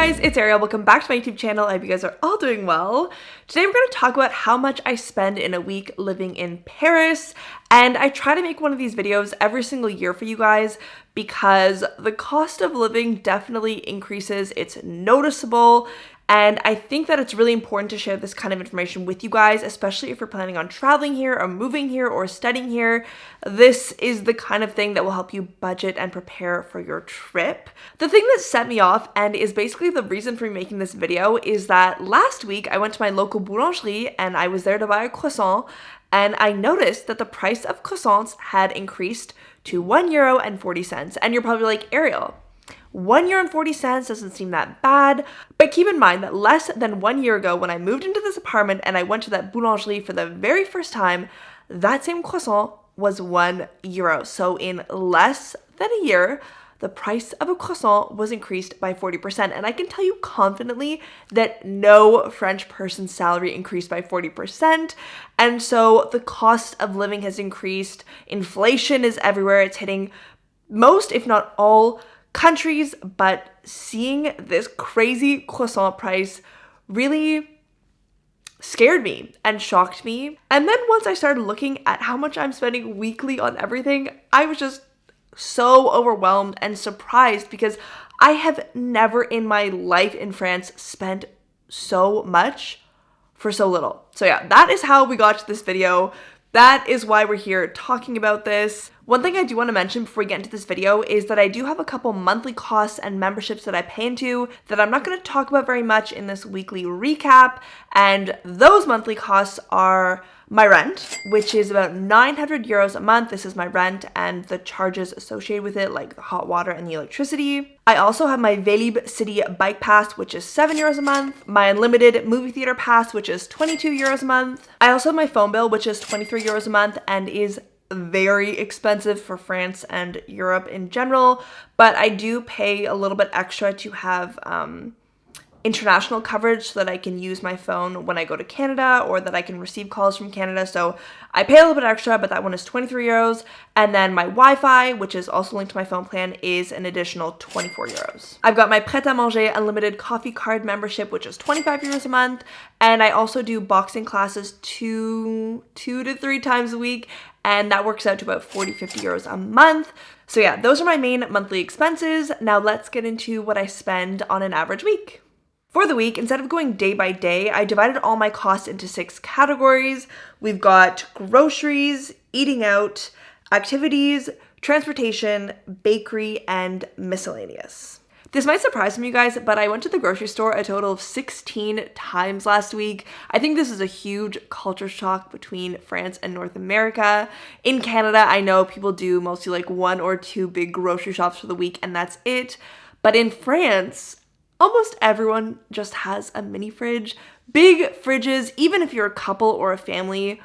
guys, it's Arielle. Welcome back to my YouTube channel. I hope you guys are all doing well. Today we're going to talk about how much I spend in a week living in Paris, and I try to make one of these videos every single year for you guys because the cost of living definitely increases. It's noticeable. And I think that it's really important to share this kind of information with you guys, especially if you're planning on traveling here or moving here or studying here. This is the kind of thing that will help you budget and prepare for your trip. The thing that set me off and is basically the reason for me making this video is that last week I went to my local boulangerie and I was there to buy a croissant, and I noticed that the price of croissants had increased to €1.40. And you're probably like, Arielle, €1.40 doesn't seem that bad, but keep in mind that less than 1 year ago when I moved into this apartment and I went to that boulangerie for the very first time, that same croissant was €1. So in less than a year, the price of a croissant was increased by 40%. And I can tell you confidently that no French person's salary increased by 40%. And so the cost of living has increased. Inflation is everywhere. It's hitting most, if not all, countries, but seeing this crazy croissant price really scared me and shocked me. And then once I started looking at how much I'm spending weekly on everything, I was just so overwhelmed and surprised because I have never in my life in France spent so much for so little. So yeah, that is how we got to this video. That is why we're here talking about this. One thing I do want to mention before we get into this video is that I do have a couple monthly costs and memberships that I pay into that I'm not going to talk about very much in this weekly recap. And those monthly costs are my rent, which is about €900 a month. This is my rent and the charges associated with it, like the hot water and the electricity. I also have my DeliFB city bike pass, which is €7 a month. My unlimited movie theater pass, which is €22 a month. I also have my phone bill, which is €23 a month and is very expensive for France and Europe in general, but I do pay a little bit extra to have international coverage so that I can use my phone when I go to Canada or that I can receive calls from Canada. So I pay a little bit extra, but that one is €23. And then my Wi-Fi, which is also linked to my phone plan, is an additional €24. I've got my Pret a Manger unlimited coffee card membership, which is €25 a month. And I also do boxing classes two to three times a week. And that works out to about €50 a month. So yeah, those are my main monthly expenses. Now let's get into what I spend on an average week. For the week, instead of going day by day, I divided all my costs into 6 categories. We've got groceries, eating out, activities, transportation, bakery, and miscellaneous. This might surprise some of you guys, but I went to the grocery store a total of 16 times last week. I think this is a huge culture shock between France and North America. In Canada, I know people do mostly like 1 or 2 big grocery shops for the week, and that's it. But in France, almost everyone just has a mini fridge. Big fridges, even if you're a couple or a family,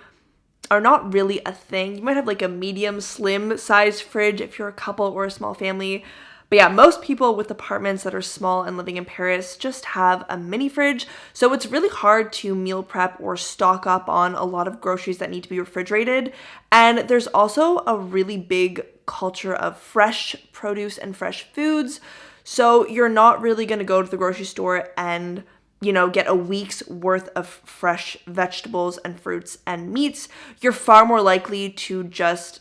are not really a thing. You might have like a medium, slim sized fridge if you're a couple or a small family. But yeah, most people with apartments that are small and living in Paris just have a mini fridge. So it's really hard to meal prep or stock up on a lot of groceries that need to be refrigerated. And there's also a really big culture of fresh produce and fresh foods. So you're not really going to go to the grocery store and, get a week's worth of fresh vegetables and fruits and meats. You're far more likely to just,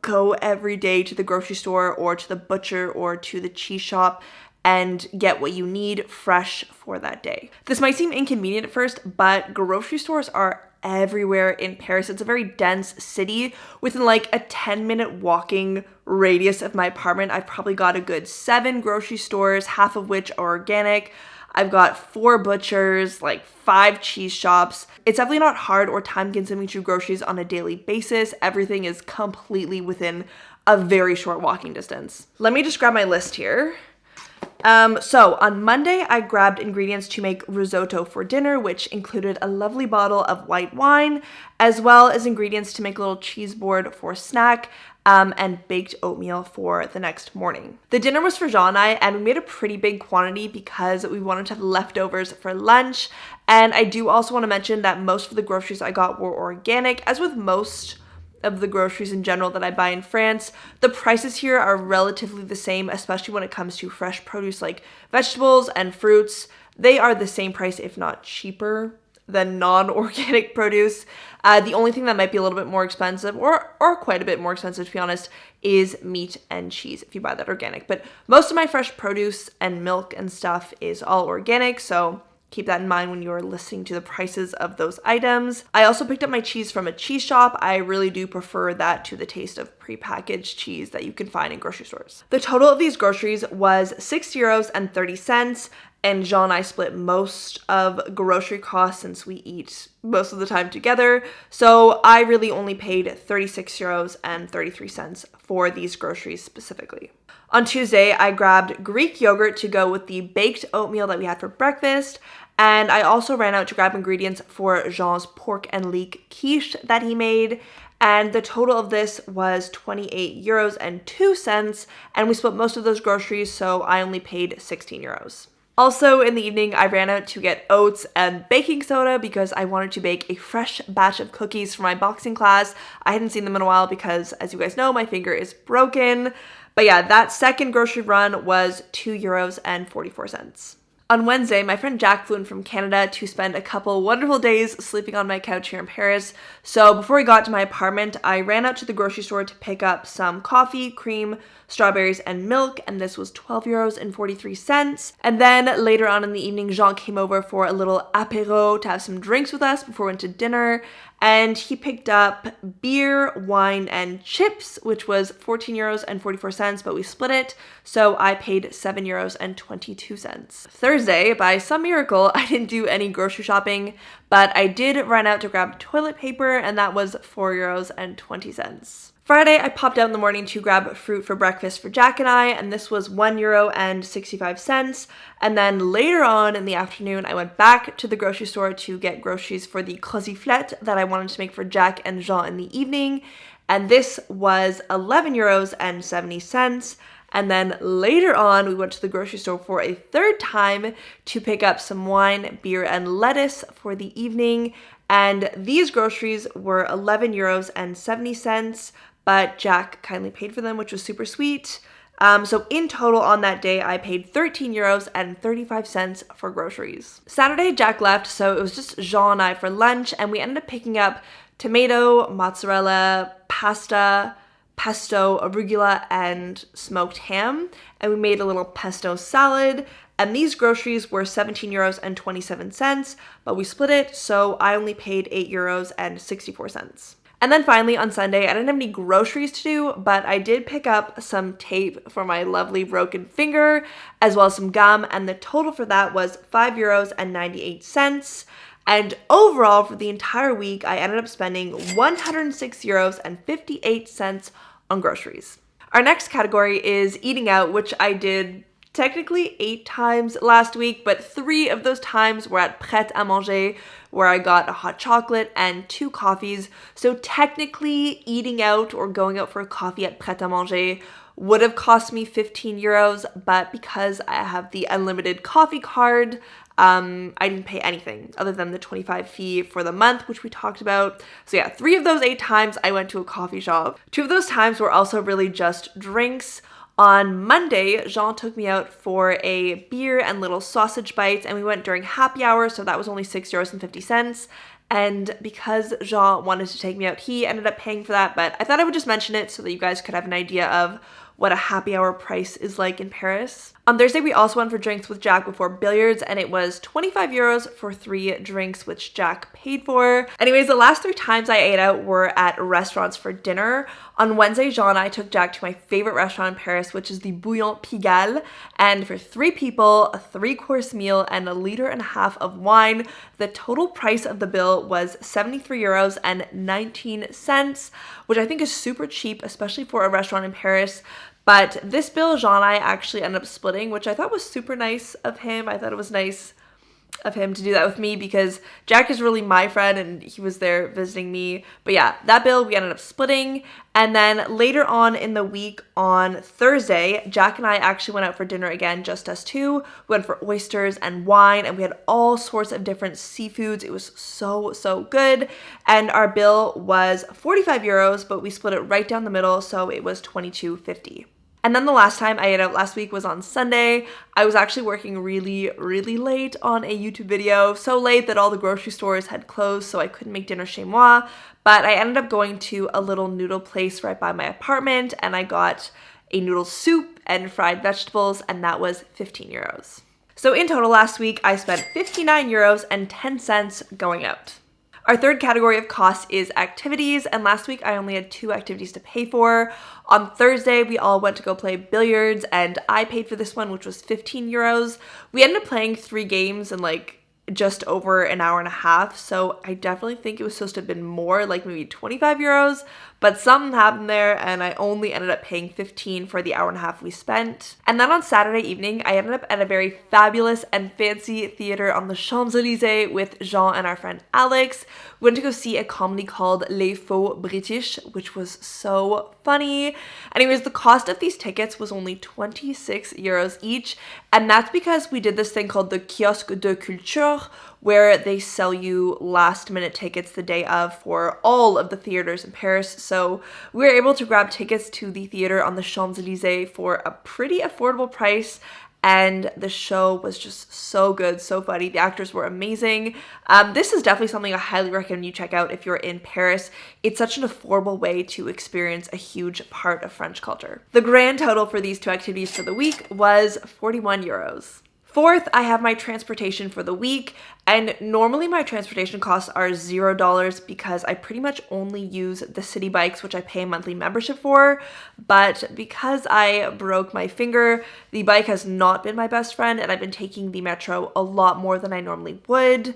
go every day to the grocery store or to the butcher or to the cheese shop and get what you need fresh for that day. This might seem inconvenient at first, but grocery stores are everywhere in Paris. It's a very dense city. Within like a 10-minute walking radius of my apartment, I've probably got a good 7 grocery stores, half of which are organic. I've got 4 butchers, like 5 cheese shops. It's definitely not hard or time-consuming to do groceries on a daily basis. Everything is completely within a very short walking distance. Let me just grab my list here. So on Monday, I grabbed ingredients to make risotto for dinner, which included a lovely bottle of white wine, as well as ingredients to make a little cheese board for snack, and baked oatmeal for the next morning. The dinner was for Jean and I, and we made a pretty big quantity because we wanted to have leftovers for lunch. And I do also want to mention that most of the groceries I got were organic. As with most of the groceries in general that I buy in France. The prices here are relatively the same, especially when it comes to fresh produce like vegetables and fruits. They are the same price, if not cheaper than non-organic produce. The only thing that might be a little bit more expensive, or quite a bit more expensive to be honest, is meat and cheese if you buy that organic. But most of my fresh produce and milk and stuff is all organic, so keep that in mind when you're listening to the prices of those items. I also picked up my cheese from a cheese shop. I really do prefer that to the taste of prepackaged cheese that you can find in grocery stores. The total of these groceries was €6.30, and Jean and I split most of grocery costs since we eat most of the time together. So I really only paid €36.33 for these groceries specifically. On Tuesday, I grabbed Greek yogurt to go with the baked oatmeal that we had for breakfast. And I also ran out to grab ingredients for Jean's pork and leek quiche that he made. And the total of this was €28.02. And we split most of those groceries, so I only paid €16. Also, in the evening, I ran out to get oats and baking soda because I wanted to bake a fresh batch of cookies for my boxing class. I hadn't seen them in a while because, as you guys know, my finger is broken. But yeah, that second grocery run was €2.44. On Wednesday, my friend Jack flew in from Canada to spend a couple wonderful days sleeping on my couch here in Paris. So before we got to my apartment, I ran out to the grocery store to pick up some coffee, cream, strawberries, and milk, and this was €12.43. And then later on in the evening, Jean came over for a little apéro to have some drinks with us before we went to dinner. And he picked up beer, wine, and chips, which was €14.44, but we split it, so I paid €7.22. Thursday, by some miracle, I didn't do any grocery shopping, but I did run out to grab toilet paper, and that was €4.20. Friday, I popped out in the morning to grab fruit for breakfast for Jack and I, and this was €1.65. And then later on in the afternoon, I went back to the grocery store to get groceries for the croziflette that I wanted to make for Jack and Jean in the evening, and this was €11.70. And then later on, we went to the grocery store for a third time to pick up some wine, beer, and lettuce for the evening. And these groceries were €11.70, but Jack kindly paid for them, which was super sweet. So in total on that day, I paid €13.35 for groceries. Saturday, Jack left, so it was just Jean and I for lunch, and we ended up picking up tomato, mozzarella, pasta, pesto, arugula, and smoked ham. And we made a little pesto salad. And these groceries were €17.27, but we split it, so I only paid €8.64. And then finally on Sunday, I didn't have any groceries to do, but I did pick up some tape for my lovely broken finger, as well as some gum, and the total for that was €5.98. And overall, for the entire week, I ended up spending €106.58 on groceries. Our next category is eating out, which I did technically 8 times last week, but 3 of those times were at Pret à Manger, where I got a hot chocolate and 2 coffees. So technically, eating out or going out for a coffee at Pret à Manger would have cost me €15, but because I have the unlimited coffee card, I didn't pay anything other than the 25 fee for the month, which we talked about. So yeah, 3 of those 8 times I went to a coffee shop. 2 of those times were also really just drinks. On Monday, Jean took me out for a beer and little sausage bites, and we went during happy hour, so that was only €6.50. And because Jean wanted to take me out, he ended up paying for that, but I thought I would just mention it so that you guys could have an idea of what a happy hour price is like in Paris. On Thursday, we also went for drinks with Jack before billiards, and it was €25 for 3 drinks, which Jack paid for. Anyways, the last 3 times I ate out were at restaurants for dinner. On Wednesday, Jean and I took Jack to my favorite restaurant in Paris, which is the Bouillon Pigalle, and for 3 people, a 3-course meal, and 1.5 liters of wine, the total price of the bill was €73.19, which I think is super cheap, especially for a restaurant in Paris. But this bill, Jean and I actually ended up splitting, which I thought was super nice of him. I thought it was nice of him to do that with me because Jack is really my friend and he was there visiting me. But yeah, that bill we ended up splitting. And then later on in the week on Thursday, Jack and I actually went out for dinner again, just us two. We went for oysters and wine and we had all sorts of different seafoods. It was so good. And our bill was 45 euros, but we split it right down the middle, so it was 22.50. And then the last time I ate out last week was on Sunday. I was actually working really late on a YouTube video, so late that all the grocery stores had closed, so I couldn't make dinner chez moi. But I ended up going to a little noodle place right by my apartment, and I got a noodle soup and fried vegetables, and that was 15 euros. So in total last week, I spent 59 euros and 10 cents going out. Our third category of costs is activities, and last week I only had 2 activities to pay for. On Thursday, we all went to go play billiards, and I paid for this one, which was 15 euros. We ended up playing 3 games in like just over an hour and a half, so I definitely think it was supposed to have been more, like maybe 25 euros, but something happened there and I only ended up paying 15 for the hour and a half we spent. And then on Saturday evening, I ended up at a very fabulous and fancy theater on the Champs-Élysées with Jean and our friend Alex. We went to go see a comedy called Les Faux British, which was so funny. Anyways, the cost of these tickets was only 26 euros each, and that's because we did this thing called the Kiosque de Culture, where they sell you last minute tickets the day of for all of the theaters in Paris. So we were able to grab tickets to the theater on the Champs-Élysées for a pretty affordable price. And the show was just so good, so funny. The actors were amazing. This is definitely something I highly recommend you check out if you're in Paris. It's such an affordable way to experience a huge part of French culture. The grand total for these 2 activities for the week was 41 euros. Fourth, I have my transportation for the week, and normally my transportation costs are $0 because I pretty much only use the city bikes, which I pay a monthly membership for, but because I broke my finger, the bike has not been my best friend, and I've been taking the metro a lot more than I normally would.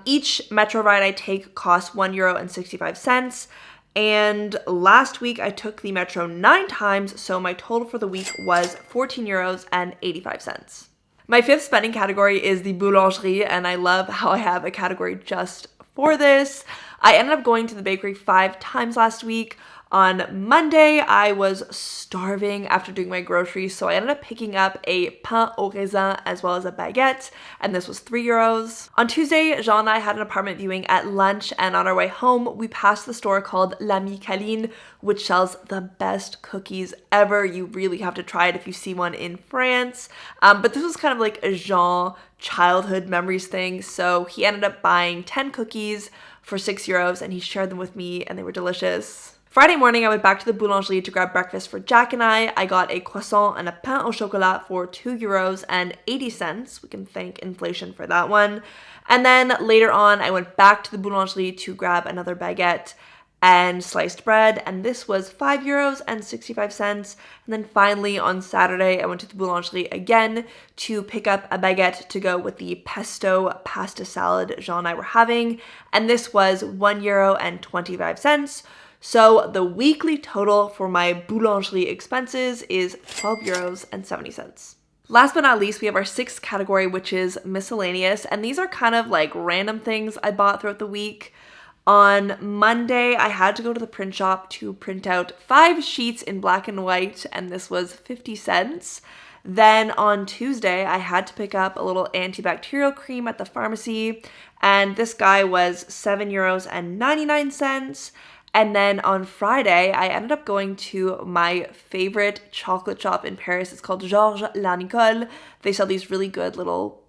Each metro ride I take costs €1.65. And last week I took the metro 9 times, so my total for the week was €14.85. My 5th spending category is the boulangerie, and I love how I have a category just for this. I ended up going to the bakery 5 times last week. On Monday, I was starving after doing my groceries, so I ended up picking up a pain au raisin as well as a baguette, and this was 3 euros. On Tuesday, Jean and I had an apartment viewing at lunch, and on our way home, we passed the store called La Micaline, which sells the best cookies ever. You really have to try it if you see one in France. But this was kind of like a Jean childhood memories thing, so he ended up buying 10 cookies for 6 euros, and he shared them with me, and they were delicious. Friday morning, I went back to the boulangerie to grab breakfast for Jack and I. I got a croissant and a pain au chocolat for 2 euros and 80 cents. We can thank inflation for that one. And then later on, I went back to the boulangerie to grab another baguette and sliced bread, and this was 5 euros and 65 cents. And then finally on Saturday, I went to the boulangerie again to pick up a baguette to go with the pesto pasta salad Jean and I were having, and this was 1 euro and 25 cents. So the weekly total for my boulangerie expenses is 12 euros and 70 cents. Last but not least, we have our 6th category, which is miscellaneous, and these are kind of like random things I bought throughout the week. On Monday, I had to go to the print shop to print out 5 sheets in black and white, and this was 50 cents. Then on Tuesday, I had to pick up a little antibacterial cream at the pharmacy, and this guy was 7 euros and 99 cents. And then on Friday, I ended up going to my favorite chocolate shop in Paris. It's called Georges Lanicole. They sell these really good little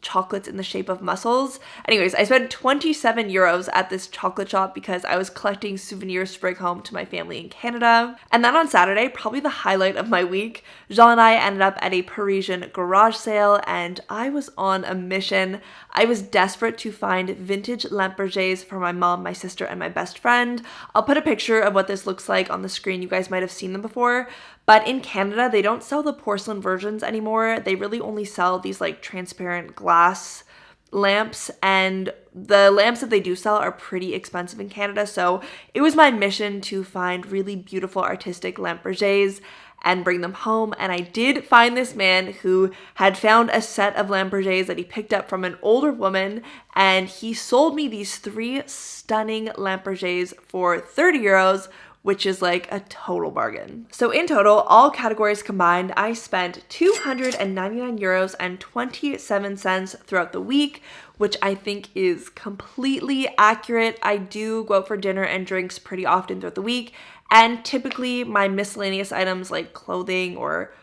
chocolates in the shape of mussels. Anyways, I spent 27 euros at this chocolate shop because I was collecting souvenirs to bring home to my family in Canada. And then on Saturday, probably the highlight of my week, Jean and I ended up at a Parisian garage sale, and I was on a mission. I was desperate to find vintage lampe bergers for my mom, my sister, and my best friend. I'll put a picture of what this looks like on the screen. You guys might have seen them before. But in Canada, they don't sell the porcelain versions anymore. They really only sell these like transparent glass lamps, and the lamps that they do sell are pretty expensive in Canada. So it was my mission to find really beautiful artistic lampe bergers. and bring them home. And I did find this man who had found a set of Lamborghinis that he picked up from an older woman, and he sold me these 3 stunning Lamborghinis for 30 euros, which is like a total bargain. So in total, all categories combined, I spent 299 euros and 27 cents throughout the week, which I think is completely accurate. I do go out for dinner and drinks pretty often throughout the week, and typically my miscellaneous items like clothing or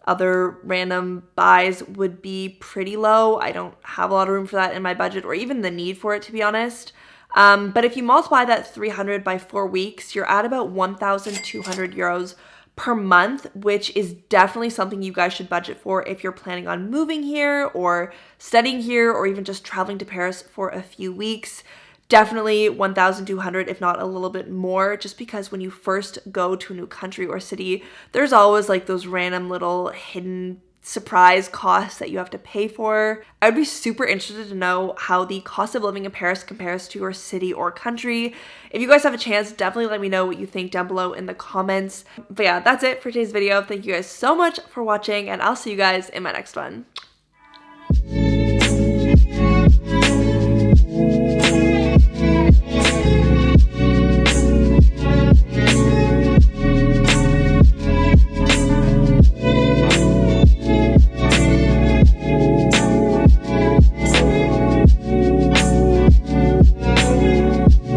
other random buys would be pretty low. I don't have a lot of room for that in my budget or even the need for it, to be honest. But if you multiply that 300 by 4 weeks, you're at about 1,200 euros per month, which is definitely something you guys should budget for if you're planning on moving here or studying here or even just traveling to Paris for a few weeks. Definitely 1,200, if not a little bit more, just because when you first go to a new country or city, there's always like those random little hidden surprise costs that you have to pay for. I would be super interested to know how the cost of living in Paris compares to your city or country. If you guys have a chance, definitely let me know what you think down below in the comments. But yeah, that's it for today's video. Thank you guys so much for watching, and I'll see you guys in my next one.